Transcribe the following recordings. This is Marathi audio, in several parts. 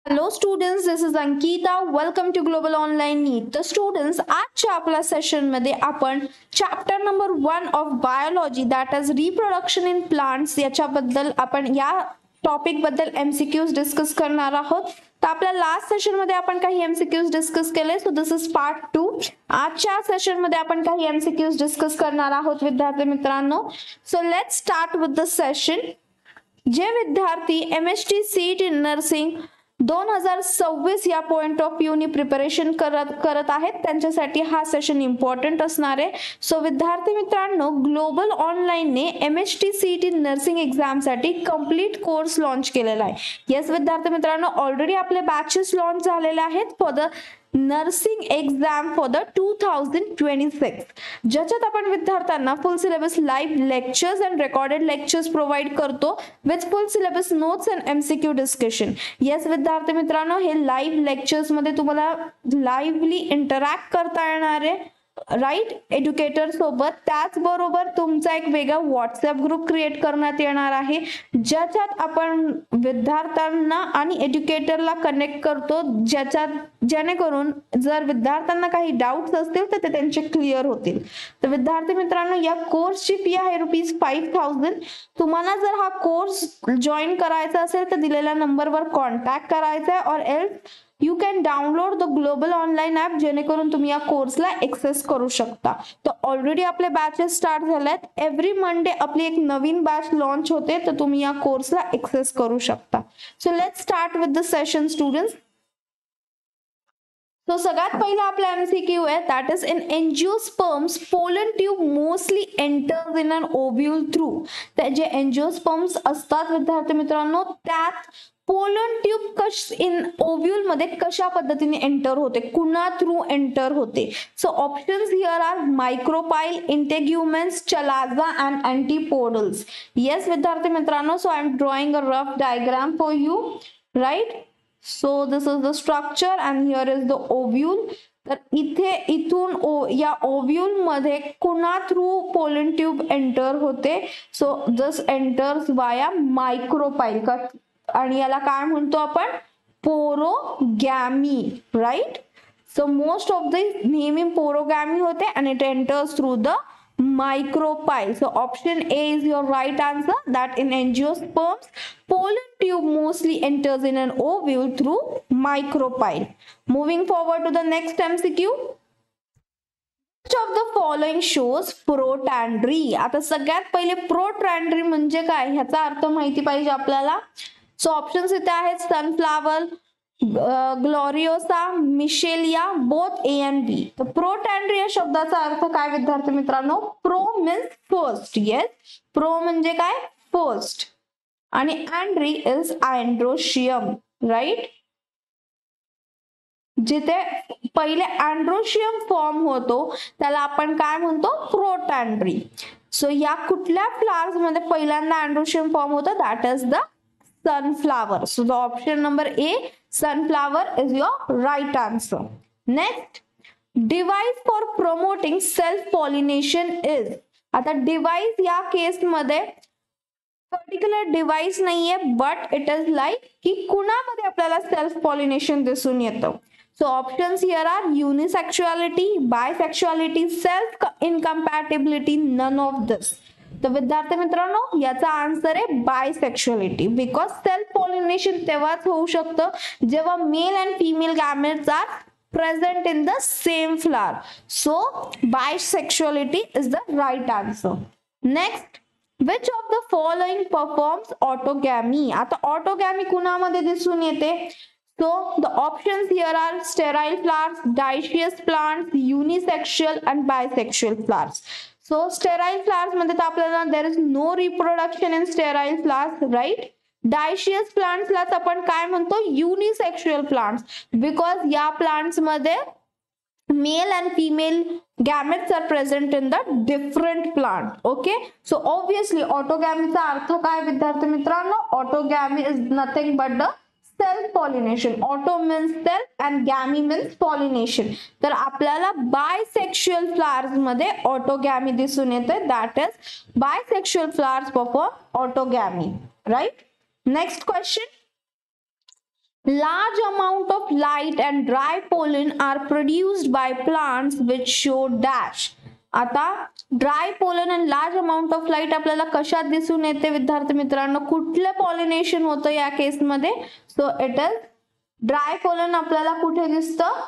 Hello students, this is Ankita. Welcome to Global Online NEET. तर students, आजच्या आपल्या सेशन मध्ये आपण chapter number 1 of biology that is reproduction in plants याच्याबद्दल आपण या टॉपिक बद्दल एमसीक्यूज डिस्कस करणार आहोत. तर आपल्या लास्ट सेशन मध्ये आपण काही एमसीक्यूज डिस्कस केले. So this is part 2. आजच्या सेशन मध्ये आपण काही एमसीक्यूज डिस्कस करणार आहोत विद्यार्थी मित्रांनो. So let's start with the session. जे विद्यार्थी एमएसटी सीट इन नर्सिंग 2026 या पॉइंट ऑफ व्ह्यू नी प्रिपरेशन करत आहेत त्यांच्यासाठी हा सेशन इम्पॉर्टंट असणार आहे. सो विद्यार्थी मित्रांनो, ग्लोबल ऑनलाईन ने एमएसटी सीईटी नर्सिंग एक्झाम साठी कंप्लीट कोर्स लॉन्च केलेला आहे. येस विद्यार्थी मित्रांनो, ऑलरेडी आपले बॅचेस लॉन्च झालेले आहेत for the nursing exam for the 2026, ज्याच्यात आपण विद्यार्थ्यांना full syllabus live lectures and recorded lectures provide करतो with full syllabus notes and MCQ discussion. Yes विद्यार्थी मित्रांनो, हे लाईव्ह लेक्चर्स मध्ये तुम्हाला लाईव्हली इंटरॅक्ट करता येणार आहे राईट एज्युकेटर सोबत. त्याचबरोबर तुमचा एक वेगळा व्हॉट्सअप ग्रुप क्रिएट करण्यात येणार आहे ज्याच्यात आपण विद्यार्थ्यांना आणि एज्युकेटरला कनेक्ट करतो, जेणेकरून जर विद्यार्थ्यांना काही डाऊट्स असतील तर ते त्यांचे क्लिअर होतील. तर विद्यार्थी मित्रांनो, या कोर्सची फी आहे ₹5000. तुम्हाला जर हा कोर्स जॉईन करायचा असेल तर दिलेल्या नंबरवर कॉन्टॅक्ट करायचा आहे or else you can download the global online app, जेणेकरून तुम्ही या कोर्सला एक्सेस करू शकता. तर ऑलरेडी आपले बॅचेस स्टार्ट झालेत. एव्हरी मंडे आपली एक नवीन बॅच लॉन्च होते, तर तुम्ही या कोर्सला एक्सेस करू शकता. So let's start with the session students. तो सगळ्यात पहिला आपला एमसीक्यू आहे that is in angiosperms pollen tube mostly enters in an ovule through. तर जे एंजियोस्पर्म्स असतात विद्यार्थी मित्रांनो, त्यात पोलन ट्यूब इन ओव्ह्यूल मध्ये कशा पद्धतीने एंटर होते, कुणा थ्रू एंटर होते. So options here are micropyle, integuments, chalaza and antipodals. Yes विद्यार्थी मित्रांनो, so I am drawing a rough diagram for you right. So this is the structure and here is the ovule. तर इथून या ओव्ह्यूल मध्ये कुणा थ्रू पोलन ट्यूब एंटर होते. So this enters via micropyle आणि याला काय म्हणतो आपण, porogamy right. So most of the नेहमी पोरोगॅमी होते आणि it enters through the micropyle. So option A is your right answer, that in angiosperms pollen tube mostly enters in an ovule through micropyle. Moving forward to the next MCQ. Which of the following shows protandry? आता सगळ्यात पहिले protandry म्हणजे काय ह्याचा अर्थ माहिती पाहिजे आपल्याला. सो ऑप्शन्स इथे आहेत sunflower, Gloriosa, Michelia, both A and B. तर प्रोटॅन्ड्री या शब्दाचा अर्थ काय विद्यार्थी मित्रांनो, pro means first. Yes, pro म्हणजे काय, फर्स्ट, आणि अँड्री इज अँड्रोशियम राईट. जिथे पहिले अँड्रोशियम फॉर्म होतो त्याला आपण काय म्हणतो, प्रोटॅन्ड्री. सो या कुठल्या फ्लावर्स मध्ये पहिल्यांदा अँड्रोशियम फॉर्म होतो, that is the sunflower. So the option number A, sunflower, is your right answer. Next, device for promoting self pollination is. आता device या केस मध्ये पर्टिक्युलर डिव्हाइस नाहीये, बट इट इज लाईक की कुणामध्ये आपल्याला सेल्फ पॉलिनेशन दिसून येतं. So options here are unisexuality, bisexuality, self incompatibility, none of this. तर विद्यार्थी मित्रांनो, याचा आन्सर आहे बायसेक्शुअलिटी, बिकॉज सेल्फ पॉलिनेशन तेव्हाच होऊ शकतं जेव्हा male and female gametes are present in the same flower. So bisexuality is the right answer. Next, which of the following performs autogamy. आता ऑटोगॅमी कुणामध्ये दिसून येते. So the options here are sterile flowers, dioecious plants, unisexual and bisexual flowers. So sterile flowers मध्ये तर आपल्याला there is no reproduction in sterile flowers, right? Dioecious plants लाच आपण काय म्हणतो, unisexual plants, because या plants मध्ये male and female gametes are present in the different plant. Okay, so obviously autogamy चा अर्थ काय विद्यार्थी मित्रांनो, autogamy is nothing but the self pollination. Auto means self and gamy means pollination. तर आपल्याला bisexual flowers मध्ये autogamy दिसून येते, that is bisexual flowers perform autogamy, right? Next question. Large amount of light and dry pollen are produced by plants which show dash. आता ड्राय पोलन आणि लार्ज अमाउंट ऑफ लाईट आपल्याला कशात दिसून येते विद्यार्थी मित्रांनो? कुठलं पॉलिनेशन होतं या केसमध्ये? So it is dry pollen आपल्याला कुठे दिसतं?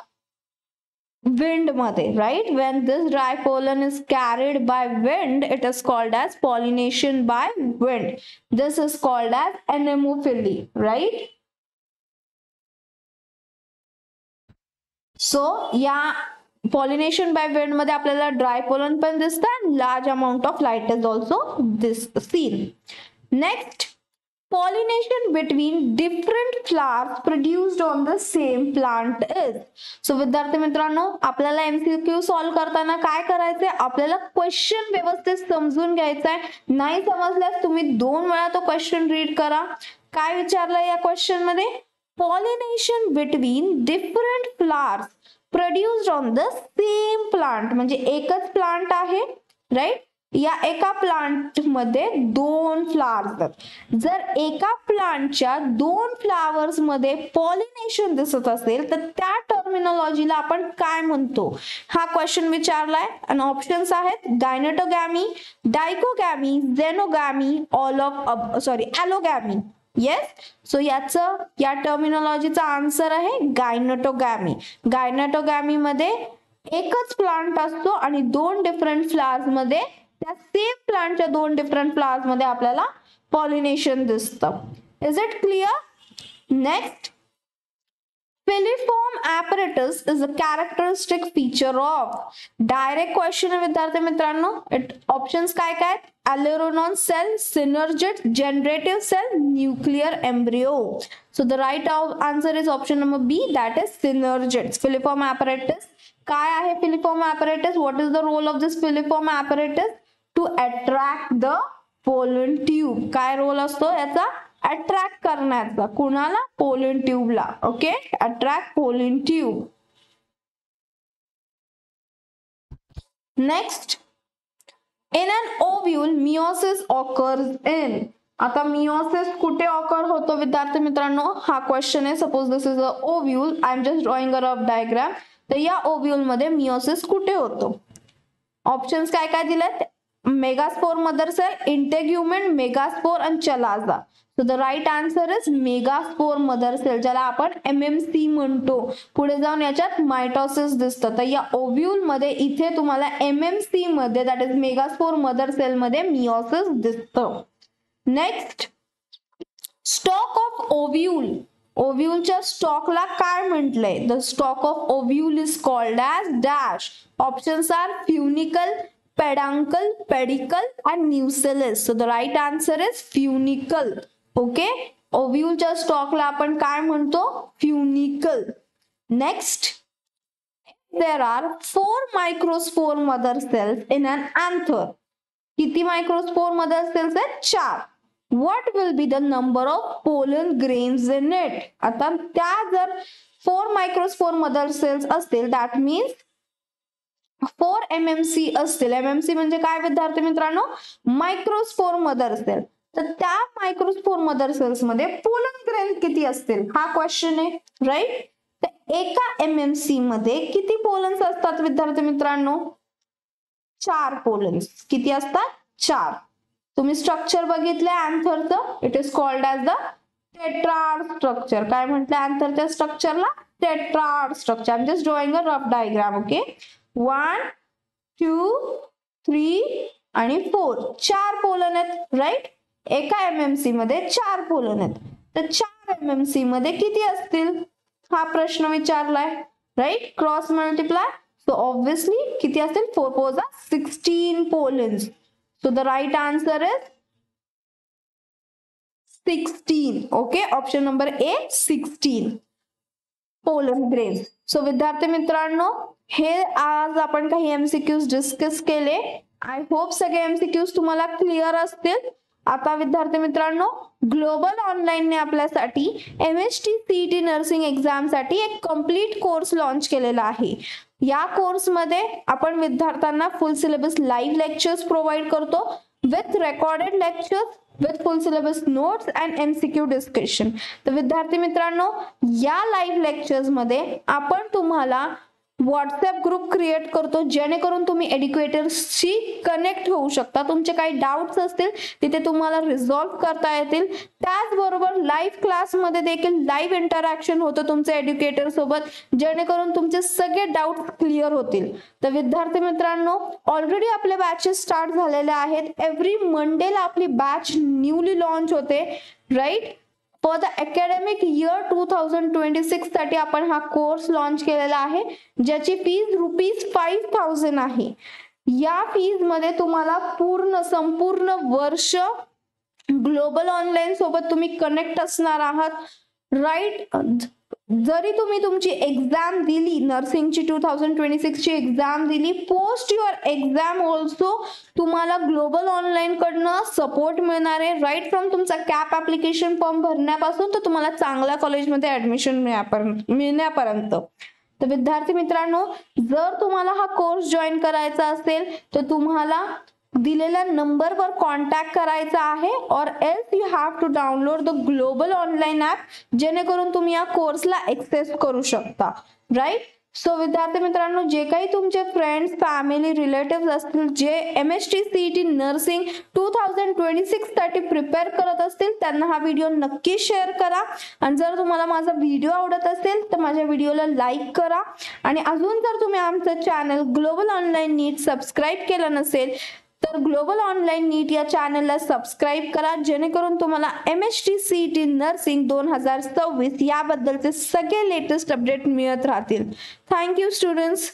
विंड मध्ये, right? When this dry pollen is carried by wind, it is called as pollination by wind. This is called as anemophily, right? So या पॉलिनेशन बाय विंड मध्ये आपल्याला ड्राय पोलन पण दिसतं आणि large amount of light is also this seen. Next, pollination between different flowers produced on the same plant is. So विद्यार्थी मित्रांनो, आपल्याला MCQ सॉल्व करताना काय करायचंय? आपल्याला क्वेश्चन व्यवस्थित समजून घ्यायचा आहे. नाही समजल्यास तुम्ही 2 वेळा तो क्वेश्चन रीड करा. काय विचारलंय या क्वेश्चन मध्ये? pollination between different flowers produced on the same plant. म्हणजे एकच प्लांट आहे, राइट? या एका प्लांट मध्ये 2 फ्लावर्स. जर एका प्लांटच्या 2 फ्लावर्स मध्ये पॉलिनेशन दिसत असेल तर त्या टर्मिनॉलॉजीला आपण काय म्हणतो? हा क्वेश्चन विचारलाय आणि ऑप्शन्स आहेत गायनेटोगॅमी, डायकोगॅमी, झेनोगॅमी, ॲलोगॅमी. येस, सो या टर्मिनॉलॉजीचा आन्सर आहे गायनेटोगॅमी. गायनेटोगॅमी मध्ये एकच प्लांट असतो आणि 2 डिफरंट फ्लावर्स मध्ये, त्या सेम प्लांटच्या 2 डिफरंट फ्लावर्स मध्ये आपल्याला पॉलिनेशन दिसतं. Is it clear? Next, filiform apparatus is a characteristic feature of. Direct question आहे विद्यार्थी मित्रांनो. ऑप्शन्स काय काय? aleurone cell, synergid, generative cell, nuclear embryo. So the right answer is option number B, that is synergid. Filiform apparatus काय आहे? filiform apparatus, what is the role of this filiform apparatus? To attract the pollen tube. काय रोल असतो याचा? अट्रॅक्ट करण्याचा. कुणाला? पोलन ट्यूबला. Okay, attract pollen tube. Next, in an ovule meiosis occurs in. आता मियोसिस कुठे ऑकर होतो विद्यार्थी मित्रांनो? हा क्वेश्चन आहे. Suppose this is a ovule, I am just drawing a rough diagram. तर या ओव्यूल मध्ये मियोसिस कुठे होतो? ऑप्शन्स काय काय दिलेत? Megaspore mother cell, integument, megaspore आणि chalaza. So the right answer is megaspore mother cell, ज्याला आपण MMC म्हणतो. पुढे जाऊन याच्यात मायटोसिस दिसतं. तर या ओव्यूल मध्ये इथे तुम्हाला MMC मध्ये, that is megaspore mother cell मध्ये मियोसिस दिसतं. Next, stalk of ovule. ओव्यूलच्या स्टॉकला काय म्हटलंय? The stalk of ovule is called as dash. Options are funicle, peduncle, pedicle and nucellus. So the right answer is funicle. Okay, ओव्यूलच्या स्टॉकला आपण काय म्हणतो? Funicle. Next, there are 4 microspore mother cells in an anther. किती मायक्रोस्पोर मदर सेल्स आहेत? 4. What will be the number of pollen grains in it? आता त्या जर 4 मायक्रोस्पोर मदर सेल्स असतील, दॅट मीन्स 4 MMC असतील. MMC म्हणजे काय विद्यार्थी मित्रांनो? Microspore mother cell. तर त्या मायक्रोस्पोर मदर सेल्स मध्ये पोलन ग्रेन किती असतील? हा क्वेश्चन आहे, राईट? तर एका MMC मध्ये किती पोलन्स असतात विद्यार्थी मित्रांनो? 4 पोलन्स. किती असतात? 4. तुम्ही स्ट्रक्चर बघितलंय अँथरचं. It is called as the tetrad structure. काय म्हटलं अँथरच्या स्ट्रक्चरला? Tetrad structure. I am just drawing a rough diagram. Okay, 1, 2, 3 आणि 4. 4 पोलन आहेत, राईट? एका MMC मध्ये 4 पोलन आहेत. तर 4 MMC मध्ये किती असतील? हा प्रश्न विचारलाय, right? Cross multiply. So obviously किती असतील? 4 4 16 pollens. So the right answer is 16. Okay, option number A 16 pollen grains. सो विद्यार्थी मित्रांनो, हे आज आपण काही MCQs डिस्कस केले. आय होप सगळे MCQs तुम्हाला क्लिअर असतील. आता विद्यार्थी मित्रांनो, ग्लोबल ऑनलाईन ने आपल्यासाठी MHT CET नर्सिंग एक्झाम साठी एक कंप्लीट कोर्स लॉन्च केलेला आहे. या कोर्स मध्ये आपण विद्यार्थ्यांना full syllabus live lectures provide करतो with recorded lectures with full syllabus notes and MCQ discussion. तर विद्यार्थी मित्रांनो, या लाईव्ह लेक्चर्स मध्ये आपण तुम्हाला व्हॉट्सअप ग्रुप क्रिएट करतो, जेणेकरून तुम्ही एज्युकेटर्सशी कनेक्ट होऊ शकता. तुमचे काही डाऊट्स असतील तिथे तुम्हाला रिझॉल्व्ह करता येतील. त्याचबरोबर लाईव्ह क्लासमध्ये देखील लाईव्ह इंटरॅक्शन होतं तुमच्या एज्युकेटर सोबत, जेणेकरून तुमचे सगळे डाऊट्स क्लिअर होतील. तर विद्यार्थी मित्रांनो, ऑलरेडी आपले बॅचेस स्टार्ट झालेले आहेत. एव्हरी मंडेला आपली बॅच न्यूली लॉन्च होते, right. For the academic year 2026 साठी आपण हा कोर्स लॉन्च केलेला आहे, ज्याची फीज ₹5,000 आहे. या फीज मध्ये तुम्हाला संपूर्ण वर्ष ग्लोबल ऑनलाईन सोबत तुम्ही कनेक्ट असणार आहात, राईट. जरी तुम्ही तुमची एक्झाम दिली, नर्सिंगची 2026 ची एक्झाम दिली, पोस्ट युअर एक्झाम ऑल्सो तुम्हाला ग्लोबल ऑनलाईन कडनं सपोर्ट मिळणार आहे, राईट फ्रॉम तुमचा कॅप ऍप्लिकेशन फॉर्म भरण्यापासून तर तुम्हाला चांगल्या कॉलेजमध्ये ऍडमिशन मिळण्यापर्यंत. तर विद्यार्थी मित्रांनो, जर तुम्हाला हा कोर्स जॉईन करायचा असेल तर तुम्हाला दिलेल्या नंबरवर कॉन्टॅक्ट करायचा आहे, or else you have to download the global online app, जेणेकरून तुम्ही या कोर्सला एक्सेस करू शकता, राईट. सो विद्यार्थी मित्रांनो, जे काही तुमचे फ्रेंड्स, फॅमिली, रिलेटिव्ह असतील जे MST CET नर्सिंग 2026 साठी प्रिपेअर करत असतील, त्यांना हा व्हिडिओ नक्की शेअर करा. आणि जर तुम्हाला माझा व्हिडिओ आवडत असेल तर माझ्या व्हिडिओला लाईक करा. आणि अजून जर तुम्ही आमचं चॅनल ग्लोबल ऑनलाईन नीट सबस्क्राईब केलं नसेल तर ग्लोबल ऑनलाईन नीट या चॅनलला सबस्क्राईब करा, जेणेकरून तुम्हाला MST CET नर्सिंग 2026 याबद्दलचे सगळे लेटेस्ट अपडेट मिळत राहतील. Thank you students.